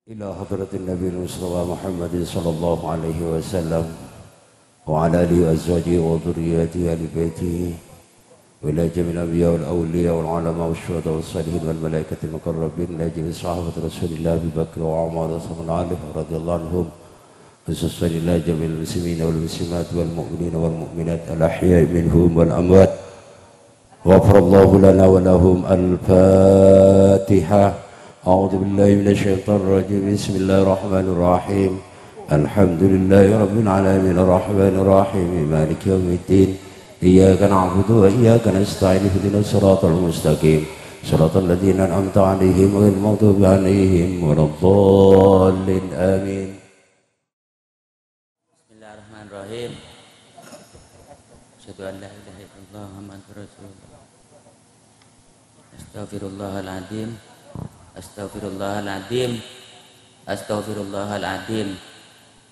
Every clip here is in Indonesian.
إلى حضرة النبي المصطفى محمد صلى الله عليه وسلم وعلى آله وأزواجه وذرياته وآل بيته وإلى جميع الأنبياء والأولياء والعلماء والشهداء والصالحين والملائكة المقربين إلى جميع صحابة رسول الله أبي بكر وعمر رضي الله عنهم خصوصا إلى جميع المسلمين والمسلمات والمؤمنين والمؤمنات الأحياء منهم والأموات غفر الله لنا ولهم. الفاتحة. أعوذ بالله من الشيطان الرجيم. بسم الله الرحمن الرحيم. الحمد لله رب العالمين الرحمن الرحيم مالك يوم الدين إياك نعبد وإياك نستعين اهدنا الصراط المستقيم صراط الذين أنعمت عليهم غير المغضوب عليهم ولا الضالين آمين. Bismillahirrahmanirrahim. Asyhadu an la ilaha illallah wa Rasulullah. Astaghfirullahaladzim. Astaghfirullahaladzim. Astaghfirullahaladzim.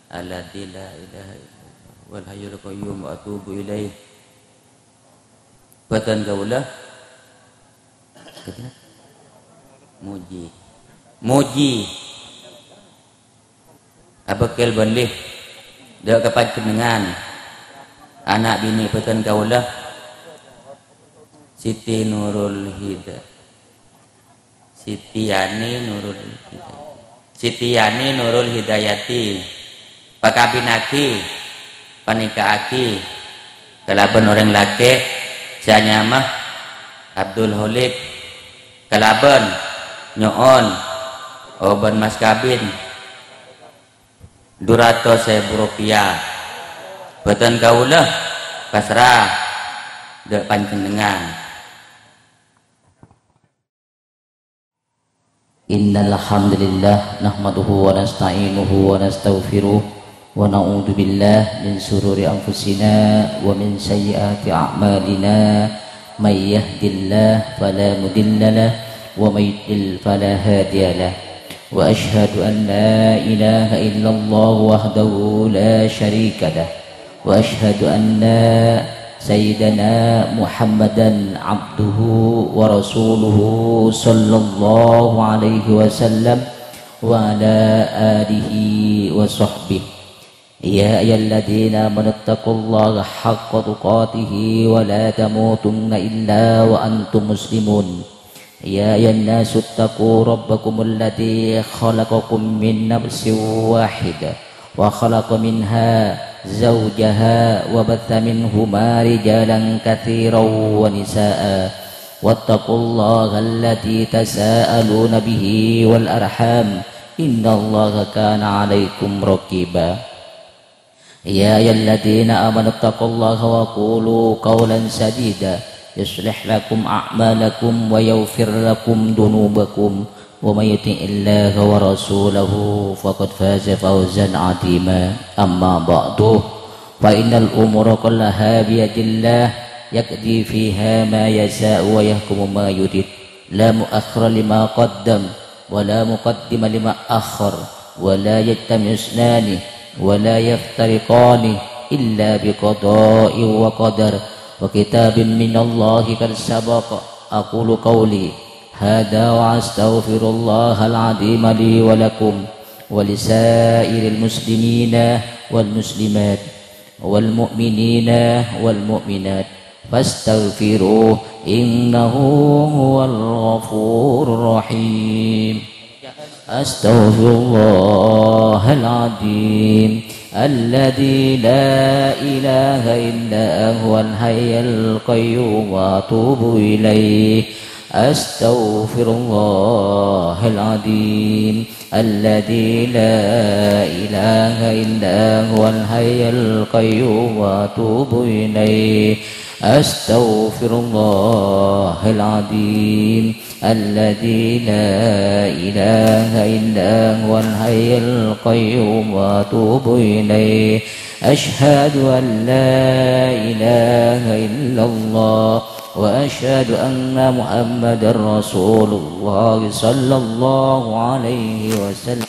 Alladzi la ilaha illallah wal hayyul qayyum wa atubu ilaih. Batan kaulah muji muji abakil banlih dak kapan kenengan anak bini batan kaulah Siti Nurul Hidayah Sitiyani Nurul Hidayati pakabinaki panikaki kalaban orang laki janyamah Abdul Holik kalaban nyoon oban mas kabin 200.000 rupiah batan kaulah pasrah dek panjenengan. Innal hamdalillah nahmaduhu wa nasta'inuhu wa nastaghfiruh wa na'udzu billahi min shururi anfusina wa min sayyiati a'malina may yahdihillahu fala mudilla lahu wa may yudlil fala hadiya lahu wa ashhadu an la ilaha illallah wahdahu la syarika lahu wa ashhadu anna Sayyidina Muhammadan abduhu wa rasuluhu sallallahu alaihi wasallam wa ala alihi wa sahbihi. Ya ayyuhalladzina amanu taqullaha haqqa tuqatih wa la tamutunna illa wa antum muslimun. Ya ayyuhan nasu taqu rabbakumul ladzi khalaqakum min nafsin wahidah wa khalaqa minha زوجها وبث منهما رجالا كثيرا ونساء واتقوا الله الذي تساءلون به والأرحام إن الله كان عليكم رقيبا يا أيها الذين آمنوا اتقوا الله وقولوا قولا سديدا يصلح لكم أعمالكم ويغفر لكم ذنوبكم ومن يطع الله ورسوله فقد فاز فوزا عظيما أما بعد فإن الأمور كلها بيد الله يقضي فيها ما يشاء ويحكم ما يريد لا مؤخر لما قدم ولا مقدم لما أخر ولا يجتمع اثنان ولا يفترقان إلا بقضاء وقدر وكتاب من الله قد سبق أقول قولي هذا وأستغفر الله العظيم لي ولكم ولسائر المسلمين والمسلمات والمؤمنين والمؤمنات فاستغفروه إنه هو الغفور الرحيم. أستغفر الله العظيم الذي لا إله إلا هو الحي القيوم وأتوب إليه. أستغفر الله العظيم الذي لا إله إلا هو الحي القيوم وأتوب إليه. أستغفر الله العظيم الذي لا إله إلا هو الحي القيوم وأتوب إليه. أشهد أن لا إله إلا الله وأشهد أن محمدا رسول الله صلى الله عليه وسلم.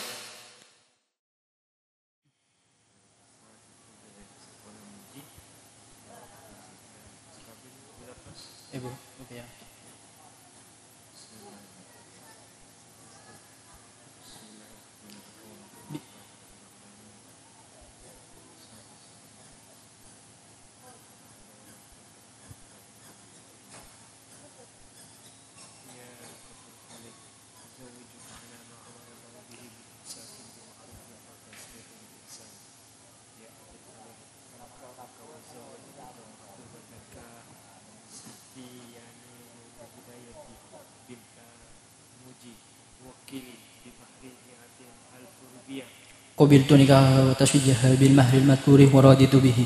قبلت نكاحها وتشجيعها بالمهر المذكور ورادت به.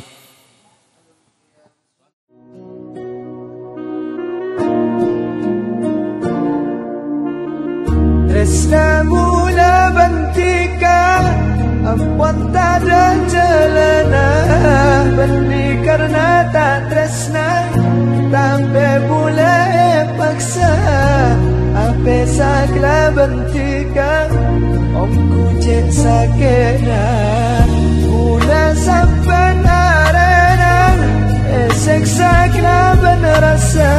Tresna mula bentika ampun tak ada celana, benih karena tak tresna Sampai boleh paksa apa sakla bentikan omku cek sakena Mula sampai narena esek sakla ben rasa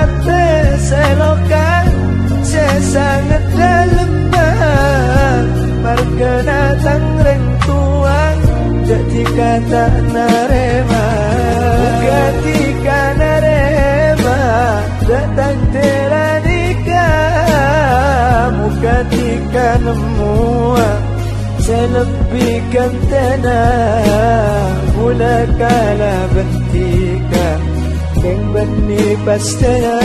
ate selokan sesangat dalam bang Markena tangreng tuang jadi kata narema ketika narema datang teradika ketika nemu selebihkan tanah mula kala bentika yang bani pastana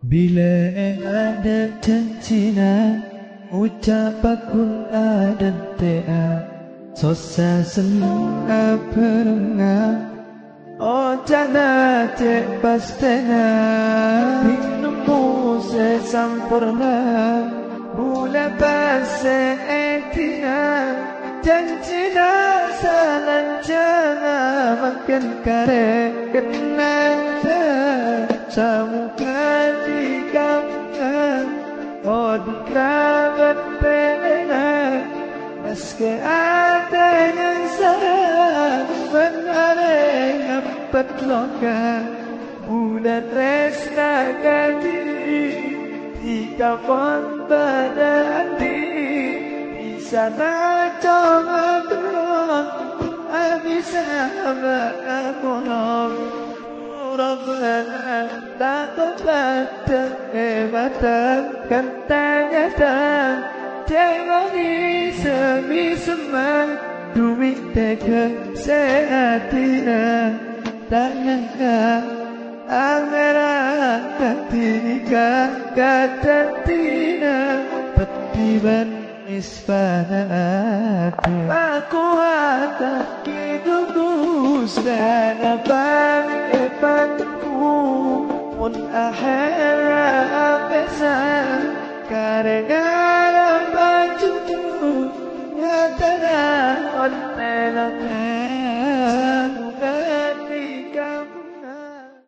Bila ada janjina ucap aku ada tea sosa senang apa oh jana cek pastena minummu sesampurna bula pase etina janjina salanjana makan kare kenang samukan di kampung oh di kerabat pena meski ada yang salah benar yang petloka bulan resna ganti di kapan pada hati di sana coba turun bisa berkolom Rabbana tak terbatas hebatkan tanya dan Jengoni semi semang Dumi teka sehatina Tak nyangka Angera Katika Katatina Petiban ispanatu Aku hata Kidudus Dan abang Epanku Mun akhera Apesan Karena baju Nyatana Ontelokan Bukan di kampungan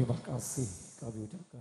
terima kasih kami ucapkan.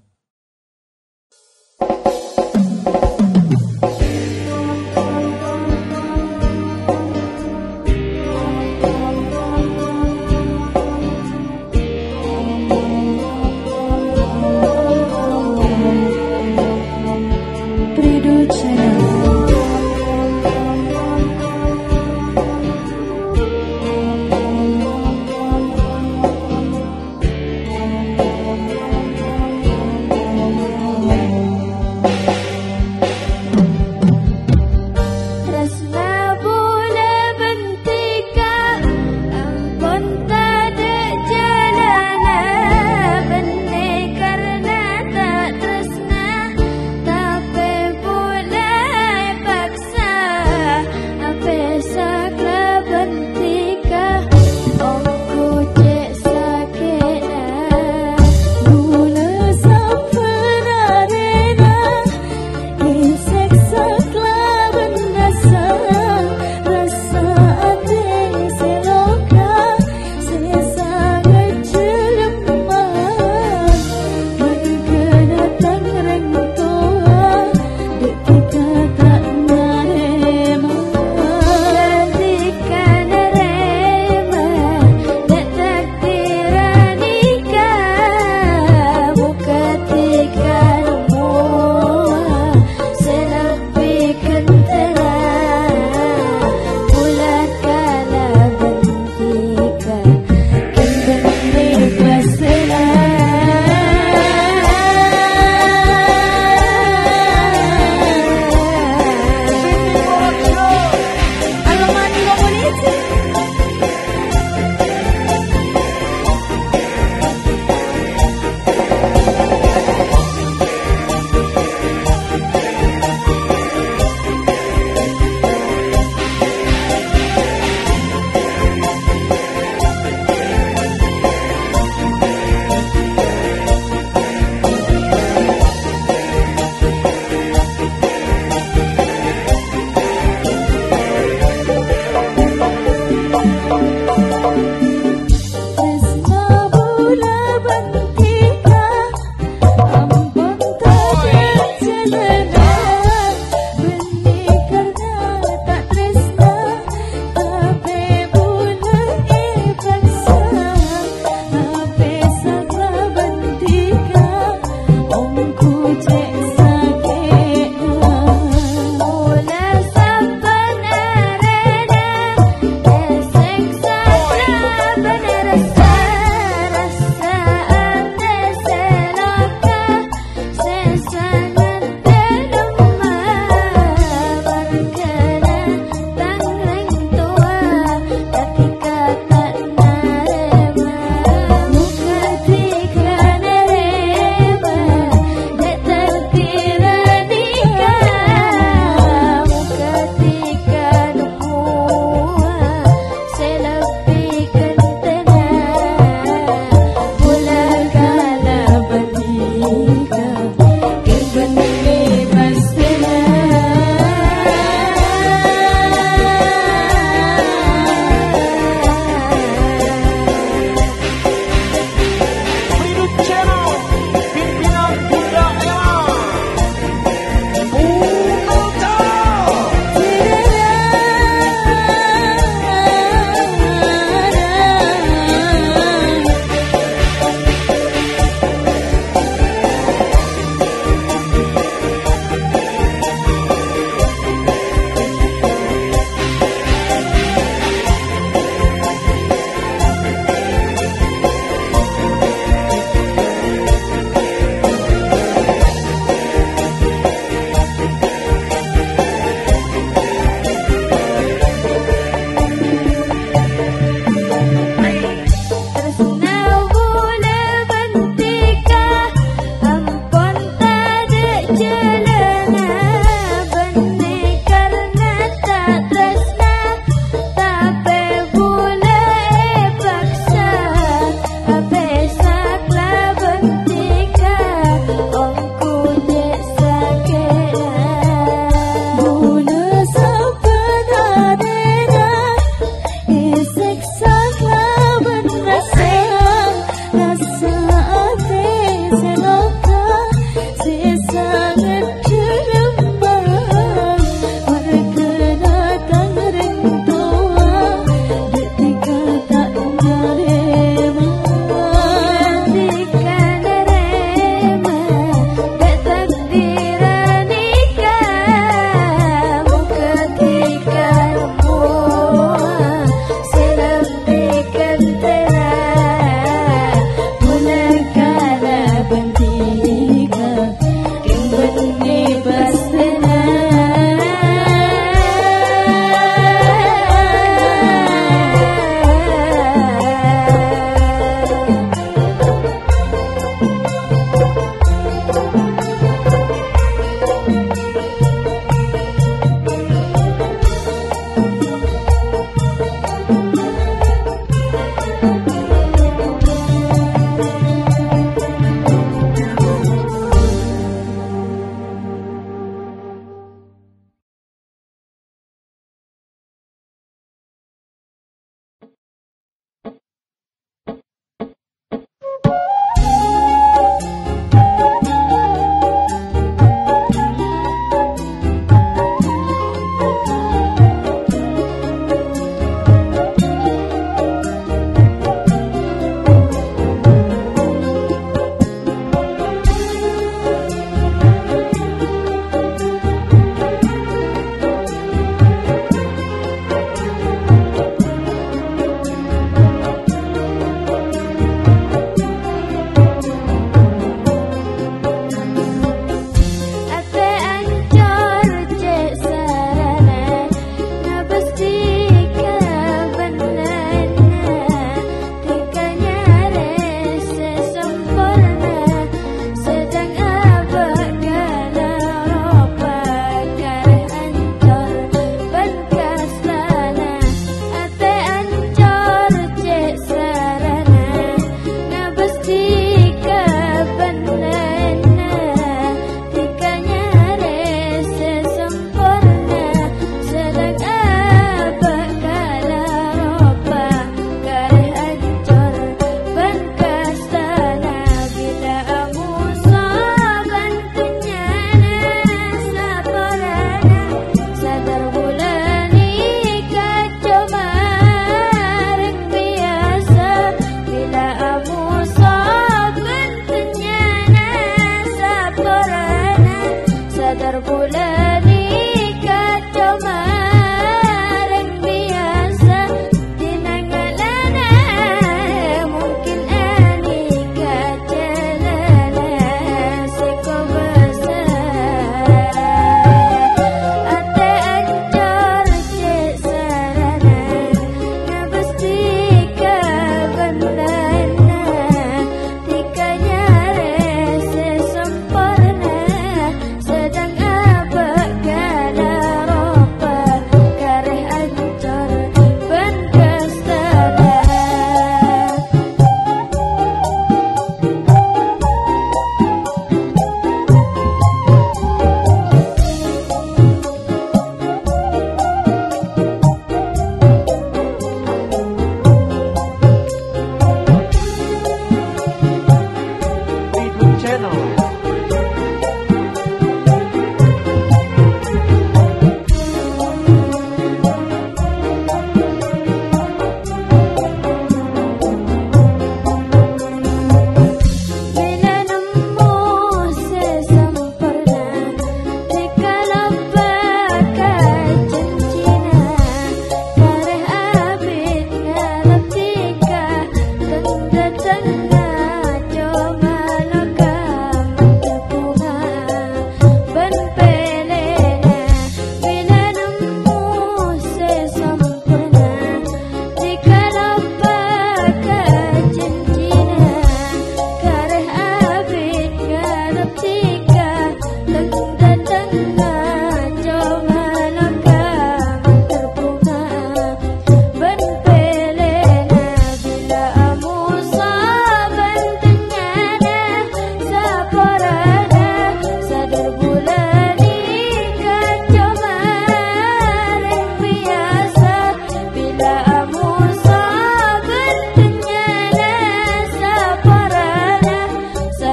Benci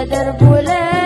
Sedang abad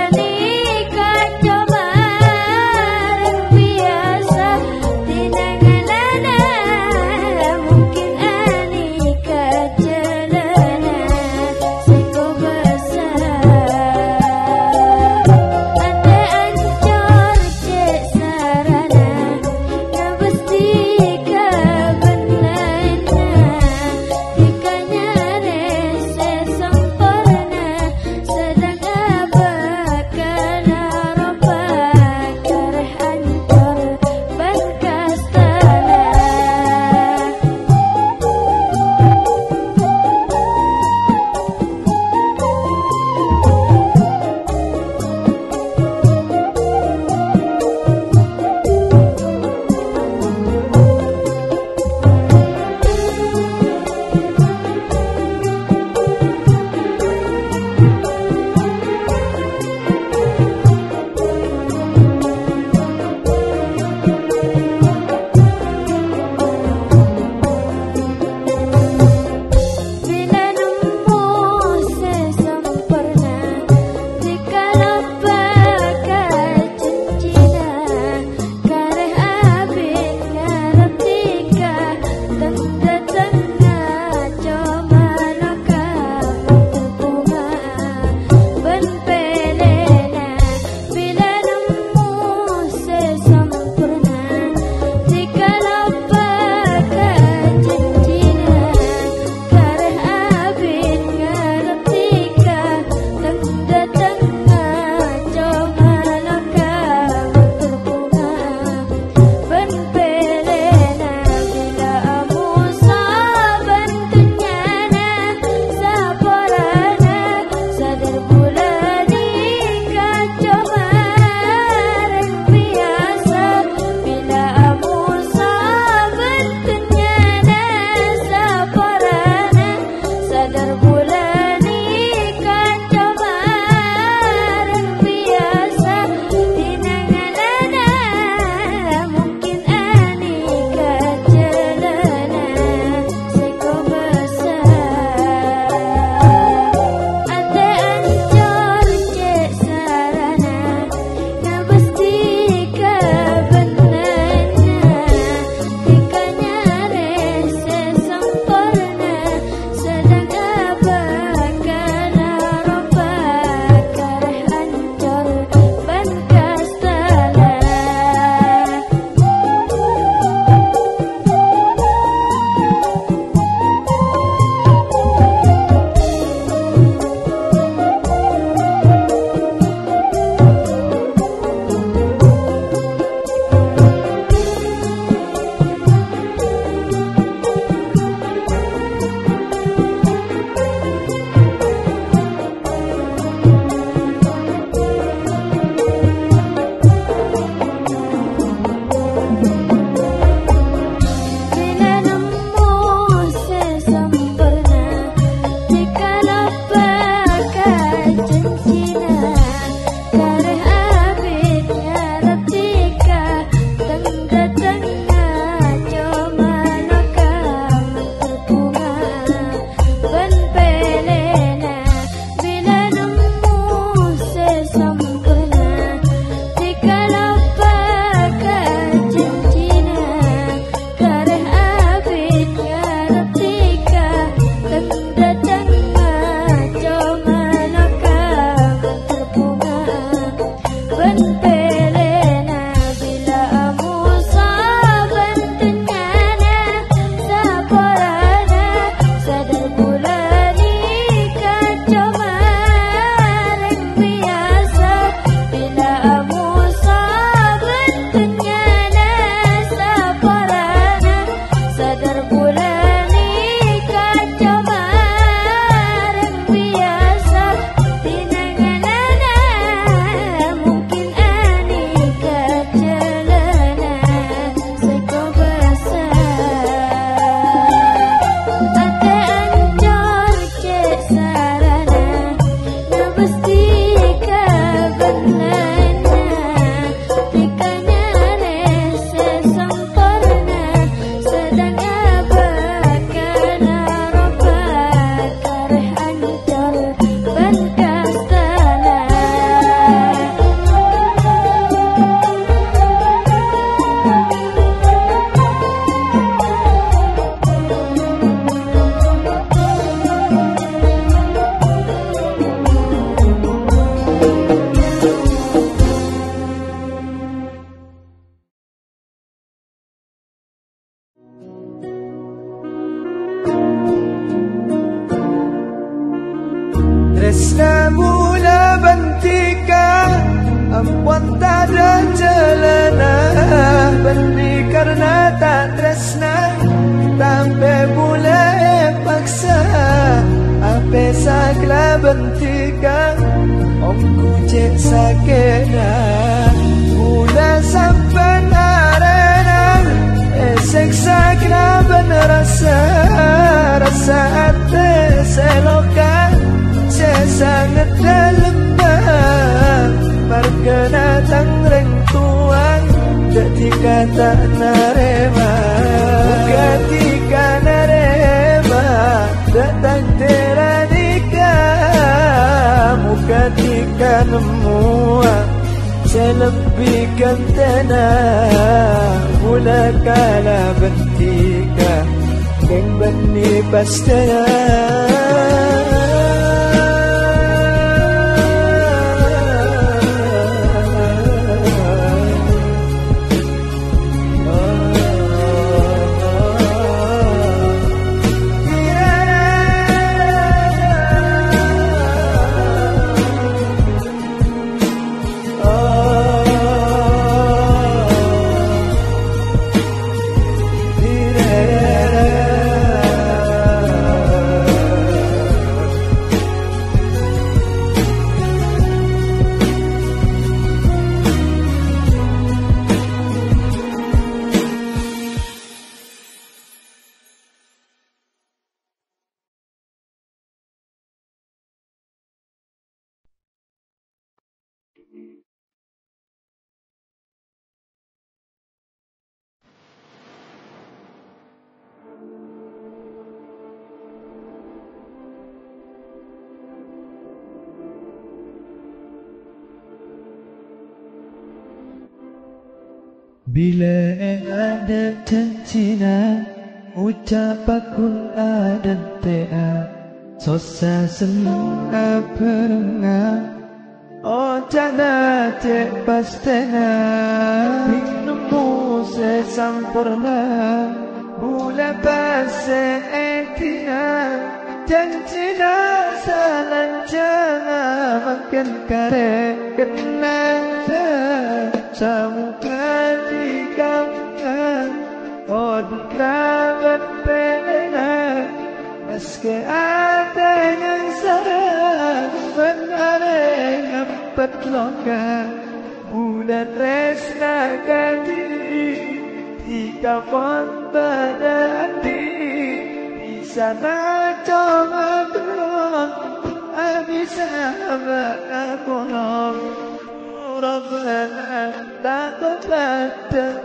cek sakena Mula sampai narena Esek sakna bener rasa ate selokan Sesangat dalam Perkena tangreng tuang Ketika tak narema Ketika narema Datang teranikah Ketika nemu Selebihkan tanah Mula kala bentika Keng bani pastana Bila ada janjina Ucap aku ada tea Sosa senang perengah Oh jana cek pastena Minummu sesampurna Bula pase etina Janjina salancana Makan kare kenang Samukan di kampung Oh dikawan pena Meski ada yang salah Menareng empat loka Bulan resna ganti Tiga pon pada hati Di sana coba belum Bisa berkolong Rabbana takut datang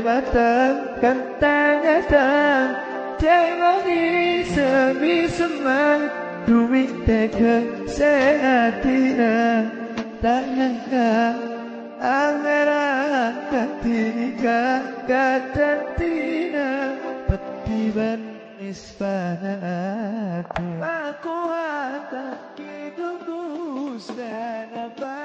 Batangkan tangan Jangan disemi semang Duit teka sehatina Tangan Anggaran ketika Katantina Petiban ispanatu Aku hantar hidupku dan apa